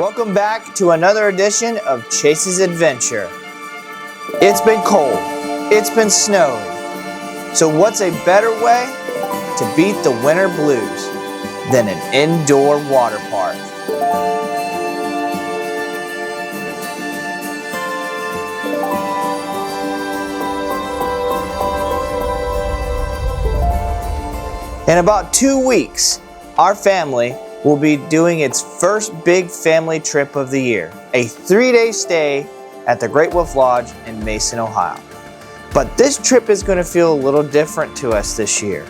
Welcome back to another edition of Chase's Adventure. It's been cold, it's been snowy, so what's a better way to beat the winter blues than an indoor water park? In about 2 weeks, our family will be doing its first big family trip of the year, a 3-day stay at the Great Wolf Lodge in Mason, Ohio. But this trip is going to feel a little different to us this year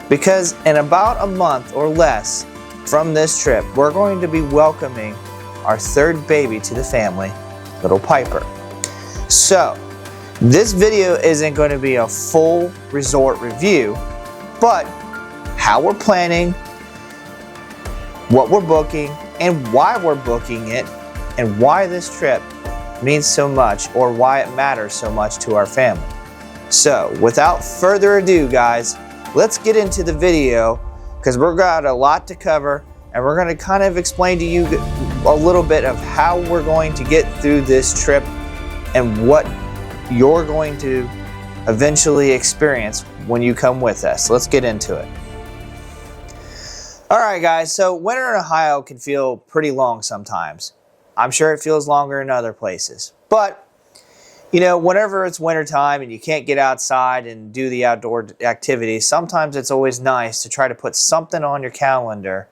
because in about a month or less from this trip, we're going to be welcoming our third baby to the family, little Piper. So, this video isn't going to be a full resort review, but how we're planning, what we're booking, and why we're booking it, and why this trip means so much, or why it matters so much to our family. So, without further ado, guys, let's get into the video, because we've got a lot to cover, and we're going to kind of explain to you a little bit of how we're going to get through this trip, and what you're going to eventually experience when you come with us. Let's get into it. Alright guys, so winter in Ohio can feel pretty long sometimes. I'm sure it feels longer in other places. But, you know, whenever it's winter time and you can't get outside and do the outdoor activities, sometimes it's always nice to try to put something on your calendar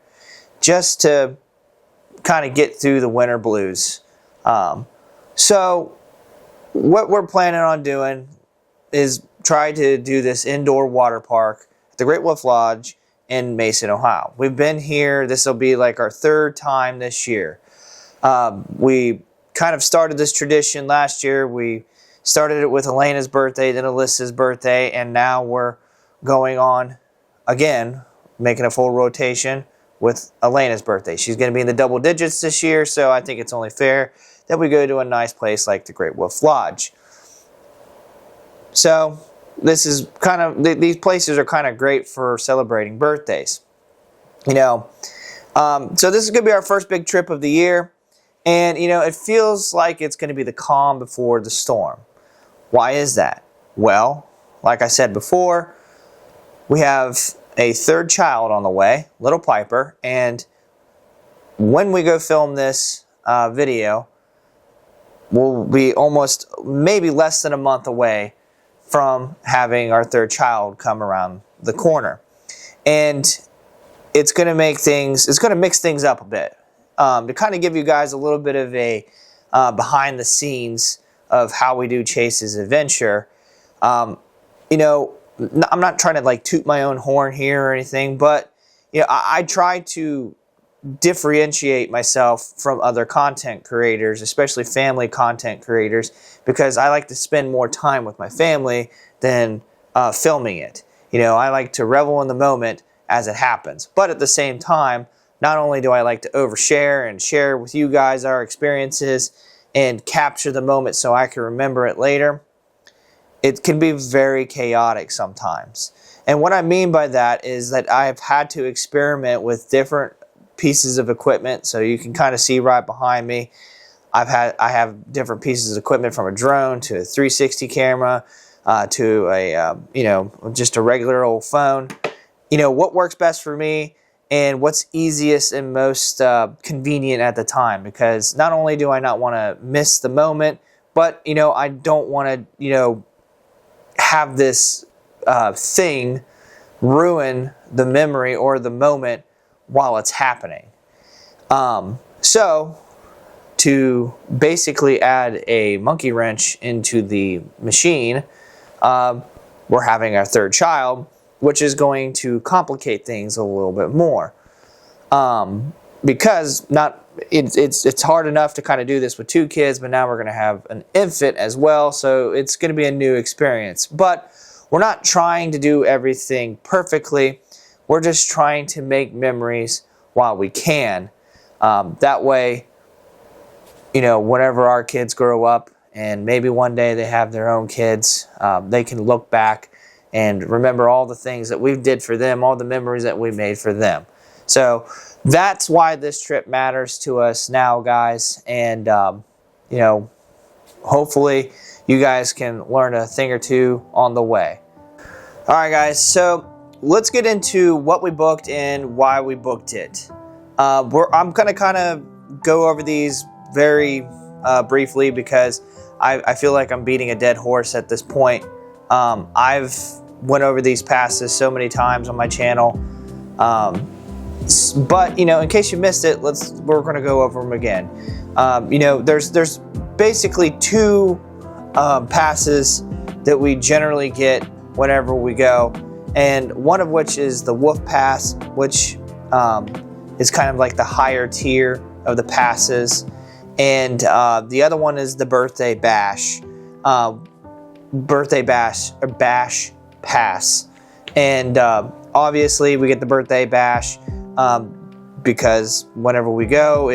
just to kind of get through the winter blues. So, what we're planning on doing is try to do this indoor water park at the Great Wolf Lodge in Mason, Ohio. We've been here, this will be like our third time this year. We kind of started this tradition last year. We started it with Elena's birthday, then Alyssa's birthday, and now we're going on again, making a full rotation with Elena's birthday. She's going to be in the double digits this year, so I think it's only fair that we go to a nice place like the Great Wolf Lodge. So, this is kind of, these places are kind of great for celebrating birthdays. You know, so this is going to be our first big trip of the year. And, you know, it feels like it's going to be the calm before the storm. Why is that? Well, like I said before, we have a third child on the way, little Piper. And when we go film this video, we'll be almost, maybe less than a month away from having our third child come around the corner. And it's going to make things, it's going to mix things up a bit. To kind of give you guys a little bit of a behind the scenes of how we do Chase's Adventure. You know, I'm not trying to like toot my own horn here or anything, but you know, I try to differentiate myself from other content creators, especially family content creators, because I like to spend more time with my family than filming it. You know, I like to revel in the moment as it happens. But at the same time, not only do I like to overshare and share with you guys our experiences and capture the moment so I can remember it later, it can be very chaotic sometimes. And what I mean by that is that I've had to experiment with different pieces of equipment, so you can kind of see right behind me. I have different pieces of equipment, from a drone to a 360 camera to a you know, just a regular old phone. You know, what works best for me and what's easiest and most convenient at the time, because not only do I not want to miss the moment, but you know, I don't want to, you know, have this thing ruin the memory or the moment while it's happening. So, to basically add a monkey wrench into the machine, we're having our third child, which is going to complicate things a little bit more. Because it's hard enough to kind of do this with 2 kids, but now we're going to have an infant as well, so it's going to be a new experience. But we're not trying to do everything perfectly. We're just trying to make memories while we can. That way, you know, whenever our kids grow up and maybe one day they have their own kids, they can look back and remember all the things that we did for them, all the memories that we made for them. So that's why this trip matters to us now, guys. And, you know, hopefully you guys can learn a thing or two on the way. All right, guys. So let's get into what we booked and why we booked it. I'm going to kind of go over these very briefly because I feel like I'm beating a dead horse at this point. I've went over these passes so many times on my channel. But, you know, in case you missed it, we're going to go over them again. You know, there's basically two passes that we generally get whenever we go, and one of which is the Wolf Pass, which is kind of like the higher tier of the passes, and the other one is the Birthday Bash, Bash Pass, and obviously we get the Birthday Bash because whenever we go,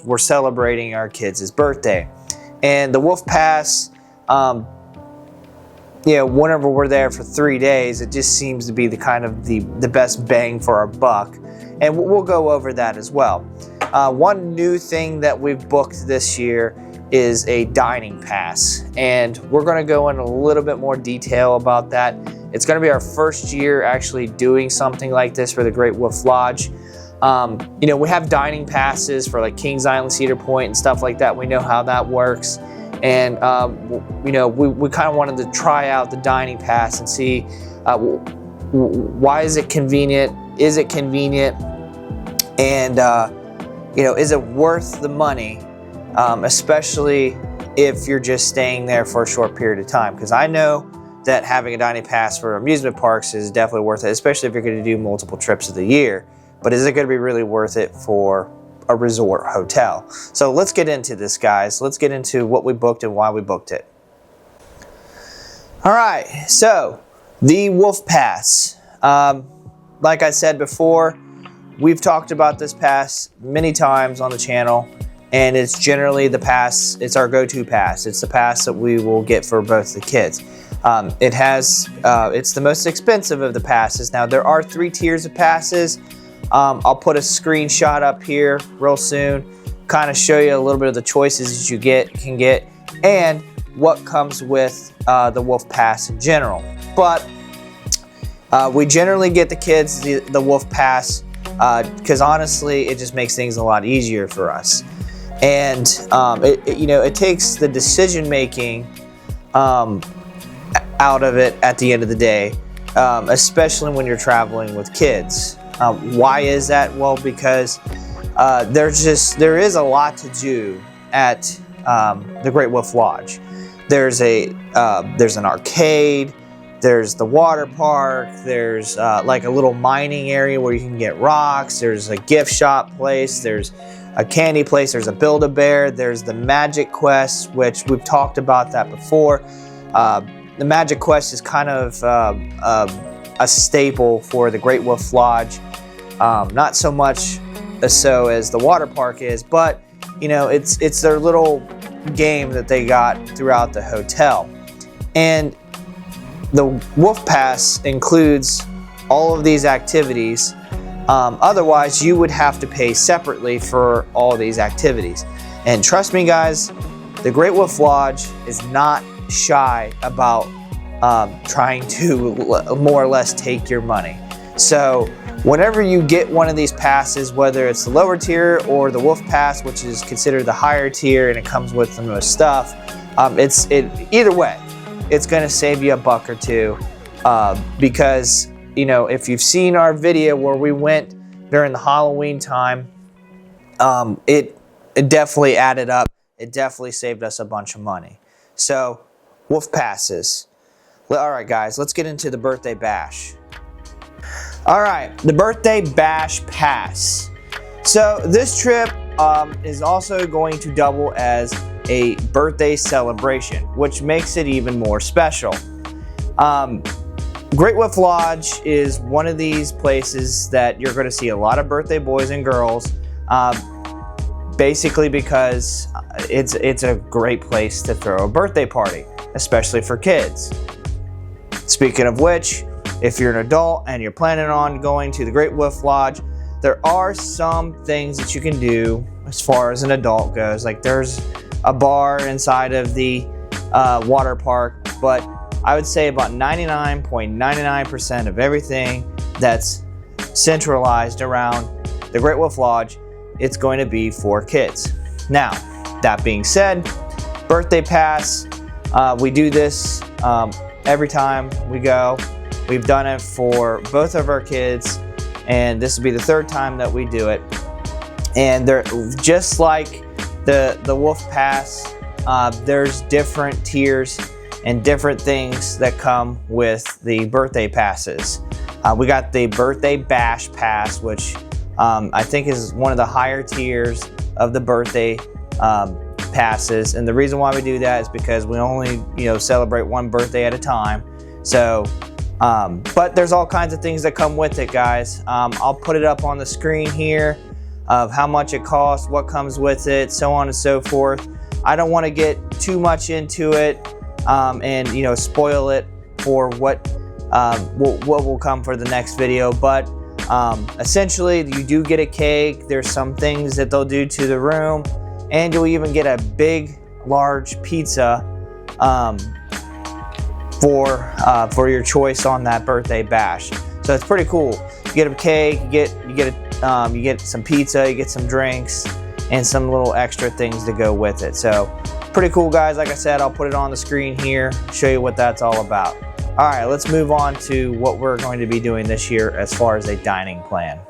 we're celebrating our kids' birthday. And the Wolf Pass, you know, whenever we're there for 3 days, it just seems to be the kind of the best bang for our buck. And we'll go over that as well. One new thing that we've booked this year is a dining pass. And we're going to go in a little bit more detail about that. It's going to be our first year actually doing something like this for the Great Wolf Lodge. You know, we have dining passes for like Kings Island, Cedar Point, and stuff like that. We know how that works. And, you know, we kind of wanted to try out the dining pass and see why is it convenient? Is it convenient? And, you know, is it worth the money? Especially if you're just staying there for a short period of time. Because I know that having a dining pass for amusement parks is definitely worth it, especially if you're going to do multiple trips of the year. But is it going to be really worth it for a resort hotel? So let's get into this, guys. Let's get into what we booked and why we booked it. All right, so the Wolf Pass. Like I said before, we've talked about this pass many times on the channel, and it's generally the pass, it's our go-to pass. It's the pass that we will get for both the kids. It's the most expensive of the passes. Now, there are 3 tiers of passes. I'll put a screenshot up here real soon, kind of show you a little bit of the choices that you can get, and what comes with the Wolf Pass in general. But we generally get the kids the Wolf Pass because honestly, it just makes things a lot easier for us. And you know, it takes the decision making out of it at the end of the day, especially when you're traveling with kids. Why is that? Well, because there is a lot to do at the Great Wolf Lodge. There's an arcade, there's the water park, there's like a little mining area where you can get rocks, there's a gift shop place, there's a candy place, there's a Build-A-Bear, there's the Magic Quest, which we've talked about that before. The Magic Quest is kind of a staple for the Great Wolf Lodge. Not so much so as the water park is, but you know, it's their little game that they got throughout the hotel. And the Wolf Pass includes all of these activities. Otherwise, you would have to pay separately for all these activities. And trust me, guys, the Great Wolf Lodge is not shy about trying to more or less take your money. So whenever you get one of these passes, whether it's the lower tier or the Wolf Pass, which is considered the higher tier and it comes with the most stuff, either way, it's going to save you a buck or two because, you know, if you've seen our video where we went during the Halloween time, it definitely added up. It definitely saved us a bunch of money. So, Wolf Passes. All right, guys, let's get into the Birthday Bash. All right, the Birthday Bash Pass. So this trip is also going to double as a birthday celebration, which makes it even more special. Great Wolf Lodge is one of these places that you're going to see a lot of birthday boys and girls, basically because it's a great place to throw a birthday party, especially for kids. Speaking of which, if you're an adult and you're planning on going to the Great Wolf Lodge, there are some things that you can do as far as an adult goes. Like there's a bar inside of the water park, but I would say about 99.99% of everything that's centralized around the Great Wolf Lodge, it's going to be for kids. Now, that being said, birthday pass, we do this every time we go. We've done it for both of our kids, and this will be the third time that we do it. And they're just like the Wolf Pass, there's different tiers and different things that come with the birthday passes. We got the Birthday Bash Pass, which I think is one of the higher tiers of the birthday passes. And the reason why we do that is because we only, celebrate one birthday at a time. So, but there's all kinds of things that come with it, guys. I'll put it up on the screen here of how much it costs, what comes with it, so on and so forth. I don't want to get too much into it and spoil it for what will come for the next video. But essentially, you do get a cake. There's some things that they'll do to the room, and you'll even get a big, large pizza for your choice on that birthday bash. So it's pretty cool. You get a cake, you get some pizza, you get some drinks, and some little extra things to go with it. So pretty cool, guys. Like I said, I'll put it on the screen here, show you what that's all about. All right, let's move on to what we're going to be doing this year as far as a dining plan.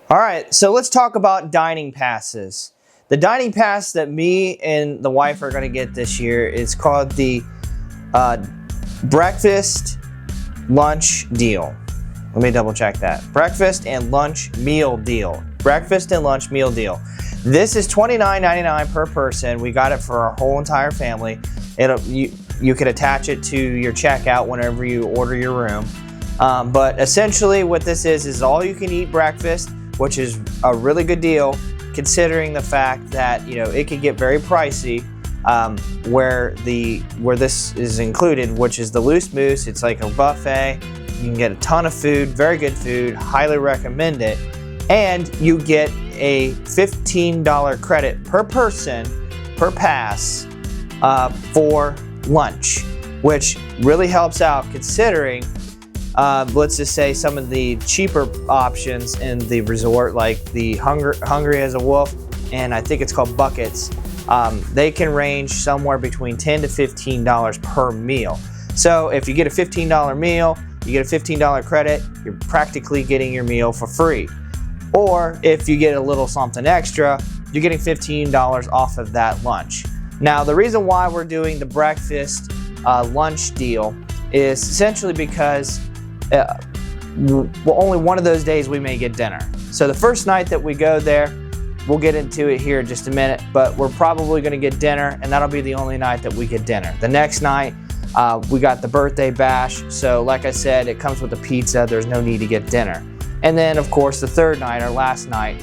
All right, so let's talk about dining passes. The dining pass that me and the wife are going to get this year is called the breakfast lunch deal. Let me double check that. Breakfast and lunch meal deal. Breakfast and lunch meal deal. This is $29.99 per person. We got it for our whole entire family. You could attach it to your checkout whenever you order your room. But essentially what this is all you can eat breakfast, which is a really good deal considering the fact that it could get very pricey where this is included, which is the Loose Moose. It's like a buffet. You can get a ton of food, very good food, highly recommend it. And you get a $15 credit per person per pass for lunch, which really helps out considering let's just say some of the cheaper options in the resort, like the Hungry as a Wolf, and I think it's called Buckets. They can range somewhere between $10 to $15 per meal. So if you get a $15 meal, you get a $15 credit, you're practically getting your meal for free. Or if you get a little something extra, you're getting $15 off of that lunch. Now, the reason why we're doing the breakfast lunch deal is essentially because only one of those days we may get dinner. So the first night that we go there, we'll get into it here in just a minute, but we're probably going to get dinner, and that'll be the only night that we get dinner. The next night, we got the birthday bash. So like I said, it comes with a pizza. There's no need to get dinner. And then, of course, the third night, our last night,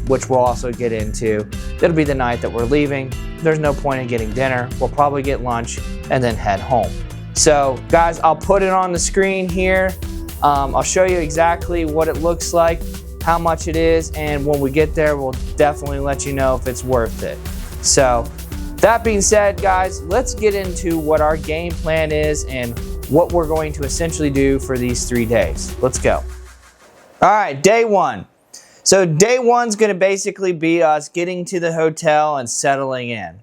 which we'll also get into, that'll be the night that we're leaving. There's no point in getting dinner. We'll probably get lunch and then head home. So, guys, I'll put it on the screen here. I'll show you exactly what it looks like, how much it is, and when we get there, we'll definitely let you know if it's worth it. So, that being said, guys, let's get into what our game plan is and what we're going to essentially do for these 3 days. Let's go. All right, day one. So day one's going to basically be us getting to the hotel and settling in.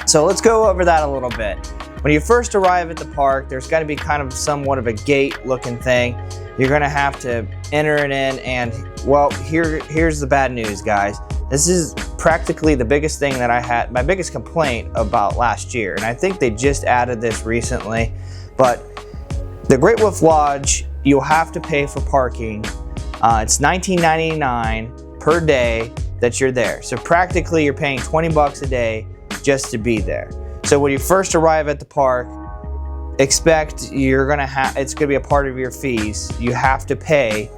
So let's go over that a little bit. When you first arrive at the park, there's going to be kind of somewhat of a gate looking thing. You're going to have to enter it in, and well, here's the bad news, guys. This is practically the biggest thing that I had, my biggest complaint about last year, and I think they just added this recently, but the Great Wolf Lodge, you'll have to pay for parking. It's $19.99 per day that you're there. So practically you're paying $20 a day just to be there. So when you first arrive at the park, expect it's gonna be a part of your fees. You have to pay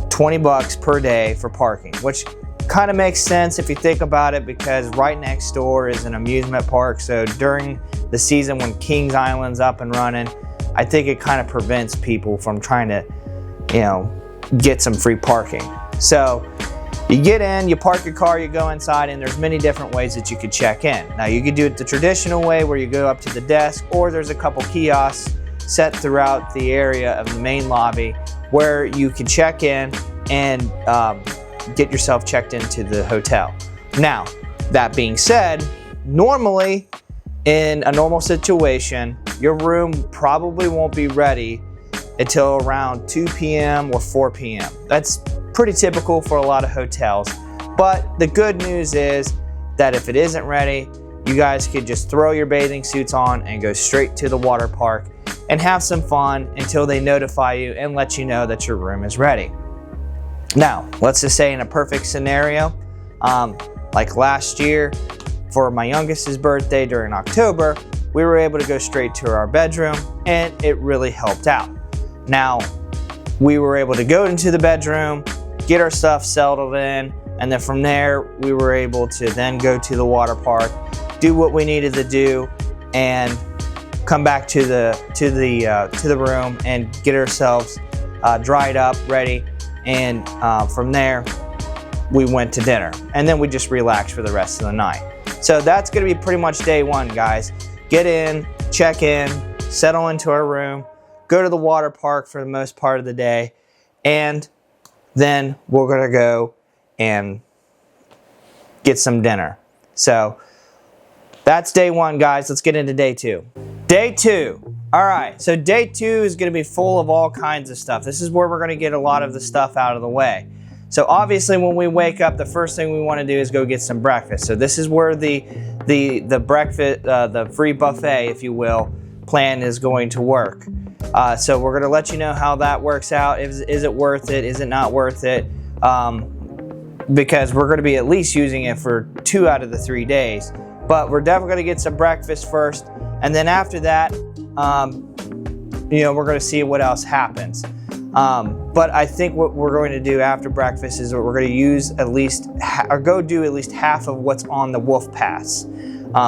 $20 per day for parking, which kind of makes sense if you think about it, because right next door is an amusement park. So during the season when Kings Island's up and running, I think it kind of prevents people from trying to, get some free parking. So you get in, you park your car, you go inside, and there's many different ways that you could check in. Now you could do it the traditional way where you go up to the desk, or there's a couple kiosks set throughout the area of the main lobby where you can check in and get yourself checked into the hotel. Now, that being said, normally in a normal situation, your room probably won't be ready until around 2 p.m. or 4 p.m. That's pretty typical for a lot of hotels. But the good news is that if it isn't ready, you guys could just throw your bathing suits on and go straight to the water park and have some fun until they notify you and let you know that your room is ready. Now, let's just say in a perfect scenario, like last year for my youngest's birthday during October, we were able to go straight to our bedroom and it really helped out. Now, we were able to go into the bedroom, get our stuff settled in, and then from there, we were able to then go to the water park, do what we needed to do, and come back to the room and get ourselves dried up, ready, and from there, we went to dinner, and then we just relaxed for the rest of the night. So that's gonna be pretty much day one, guys. Get in, check in, settle into our room, go to the water park for the most part of the day, and then we're gonna go and get some dinner. So that's day one, guys. Let's get into day two. Day two. All right, so day two is gonna be full of all kinds of stuff. This is where we're gonna get a lot of the stuff out of the way. So obviously when we wake up, the first thing we wanna do is go get some breakfast. So this is where the breakfast, the free buffet, if you will, plan is going to work. So we're gonna let you know how that works out. Is it worth it? Is it not worth it? Because we're gonna be at least using it for 2 out of the 3 days. But we're definitely gonna get some breakfast first. And then after that, we're gonna see what else happens. But I think what we're going to do after breakfast is we're going to use at least, go do at least half of what's on the Wolf Pass.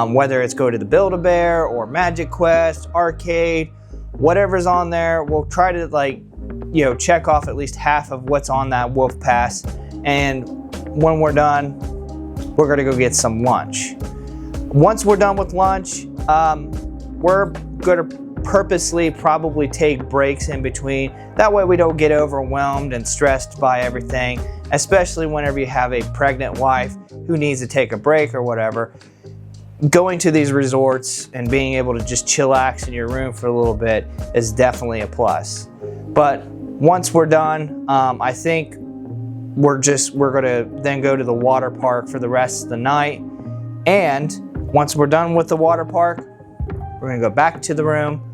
Whether it's go to the Build-A-Bear or Magic Quest, Arcade, whatever's on there, we'll try to check off at least half of what's on that Wolf Pass. And when we're done, we're going to go get some lunch. Once we're done with lunch, we're going to purposely probably take breaks in between. That way we don't get overwhelmed and stressed by everything, especially whenever you have a pregnant wife who needs to take a break or whatever. Going to these resorts and being able to just chillax in your room for a little bit is definitely a plus. But once we're done, I think we're gonna then go to the water park for the rest of the night. And once we're done with the water park, we're gonna go back to the room,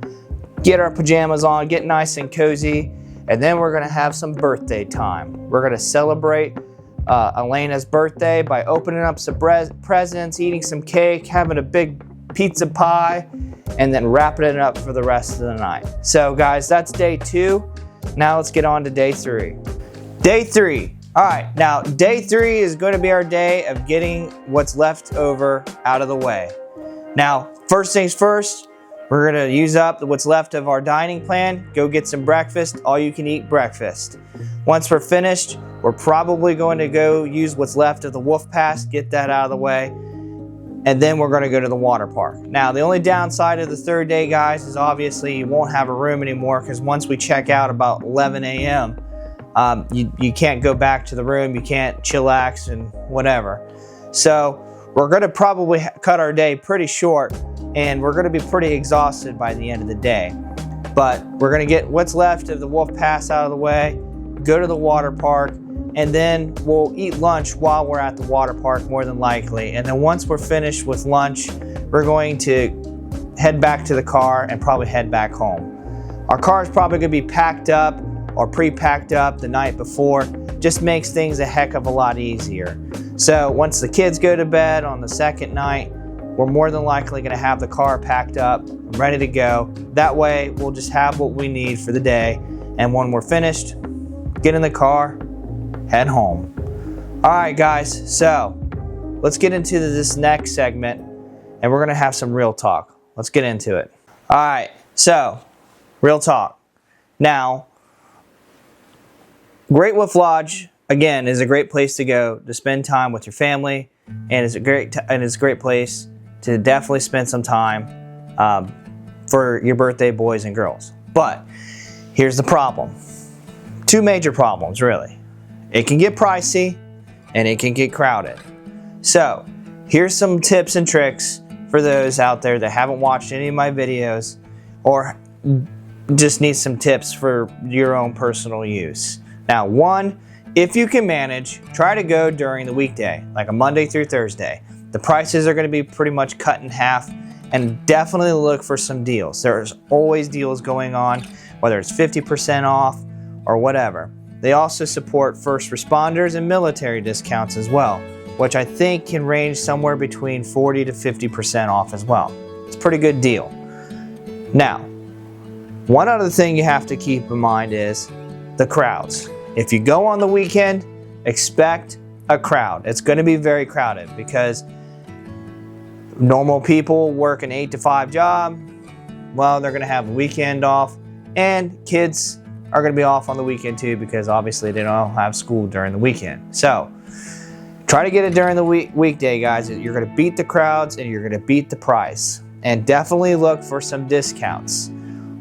get our pajamas on, get nice and cozy, and then we're gonna have some birthday time. We're gonna celebrate Elena's birthday by opening up some presents, eating some cake, having a big pizza pie, and then wrapping it up for the rest of the night. So guys, that's day two. Now let's get on to day three. Day three. All right, now day three is going to be our day of getting what's left over out of the way. Now, first things first, we're gonna use up what's left of our dining plan, go get some breakfast, all you can eat breakfast. Once we're finished, we're probably going to go use what's left of the Wolf Pass, get that out of the way, and then we're gonna go to the water park. Now, the only downside of the third day, guys, is obviously you won't have a room anymore because once we check out about 11 a.m., you can't go back to the room, you can't chillax and whatever. So we're gonna probably cut our day pretty short and we're gonna be pretty exhausted by the end of the day. But we're gonna get what's left of the Wolf Pass out of the way, go to the water park, and then we'll eat lunch while we're at the water park more than likely. And then once we're finished with lunch, we're going to head back to the car and probably head back home. Our car is probably gonna be packed up or pre-packed up the night before. Just makes things a heck of a lot easier. So once the kids go to bed on the second night, we're more than likely gonna have the car packed up, ready to go. That way, we'll just have what we need for the day. And when we're finished, get in the car, head home. All right, guys, so let's get into this next segment and we're gonna have some real talk. Let's get into it. All right, so real talk. Now, Great Wolf Lodge, again, is a great place to go to spend time with your family, and it's a great place to definitely spend some time for your birthday boys and girls. But here's the problem. Two major problems, really. It can get pricey and it can get crowded. So here's some tips and tricks for those out there that haven't watched any of my videos or just need some tips for your own personal use. Now, one, if you can manage, try to go during the weekday, like a Monday through Thursday. The prices are going to be pretty much cut in half, and definitely look for some deals. There's always deals going on, whether it's 50% off or whatever. They also support first responders and military discounts as well, which I think can range somewhere between 40 to 50% off as well. It's a pretty good deal. Now, one other thing you have to keep in mind is the crowds. If you go on the weekend, expect a crowd. It's going to be very crowded because normal people work an 8 to 5 job. Well, they're going to have a weekend off, and kids are going to be off on the weekend too because obviously they don't have school during the weekend. So try to get it during the weekday, guys. You're going to beat the crowds and you're going to beat the price. And definitely look for some discounts.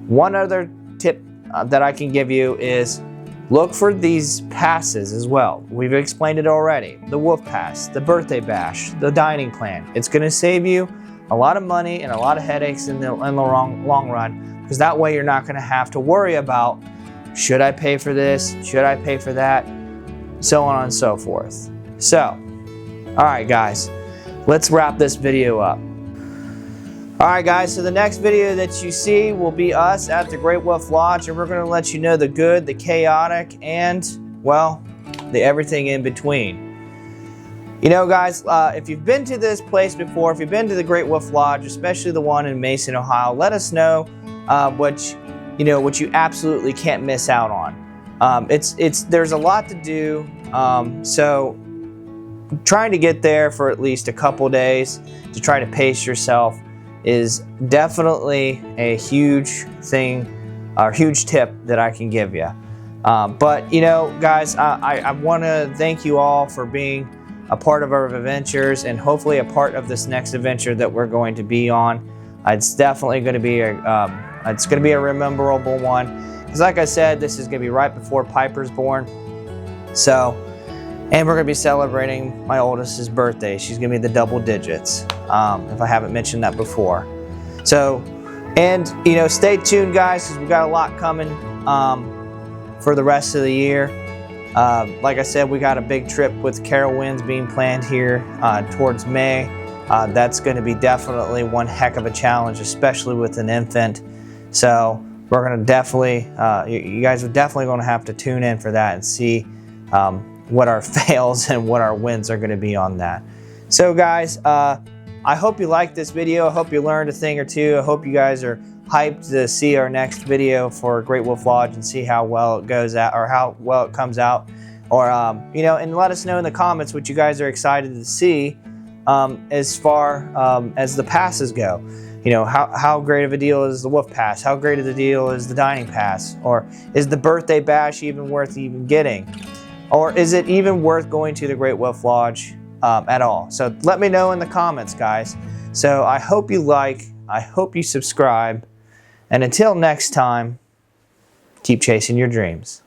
One other tip that I can give you is look for these passes as well. We've explained it already. The Wolf Pass, the Birthday Bash, the dining plan. It's going to save you a lot of money and a lot of headaches in the long run, because that way you're not going to have to worry about, should I pay for this? Should I pay for that? So on and so forth. So, all right, guys, let's wrap this video up. All right, guys, so the next video that you see will be us at the Great Wolf Lodge, and we're going to let you know the good, the chaotic, and, well, the everything in between. You know, guys, if you've been to this place before, if you've been to the Great Wolf Lodge, especially the one in Mason, Ohio, let us know what you absolutely can't miss out on. There's a lot to do, so trying to get there for at least a couple days to try to pace yourself is definitely a huge thing, or huge tip that I can give you. But, you know, guys, I want to thank you all for being a part of our adventures, and hopefully a part of this next adventure that we're going to be on. It's definitely going to be a memorable one, because like I said, this is going to be right before Piper's born. So, and we're going to be celebrating my oldest's birthday. She's going to be the double digits, if I haven't mentioned that before. So, and, you know, stay tuned, guys, because we've got a lot coming for the rest of the year. Like I said, we got a big trip with Carowinds being planned here towards May. That's going to be definitely one heck of a challenge, especially with an infant. So we're going to definitely, you guys are definitely going to have to tune in for that and see what our fails and what our wins are going to be on that. So, guys, I hope you liked this video. I hope you learned a thing or two. I hope you guys are hyped to see our next video for Great Wolf Lodge and see how well it goes out, or how well it comes out, or you know, and let us know in the comments what you guys are excited to see as far as the passes go. You know, how great of a deal is the Wolf Pass? How great of a deal is the Dining Pass? Or is the Birthday Bash even worth even getting? Or is it even worth going to the Great Wolf Lodge at all? So let me know in the comments, guys. So I hope you like, I hope you subscribe, and until next time, keep chasing your dreams.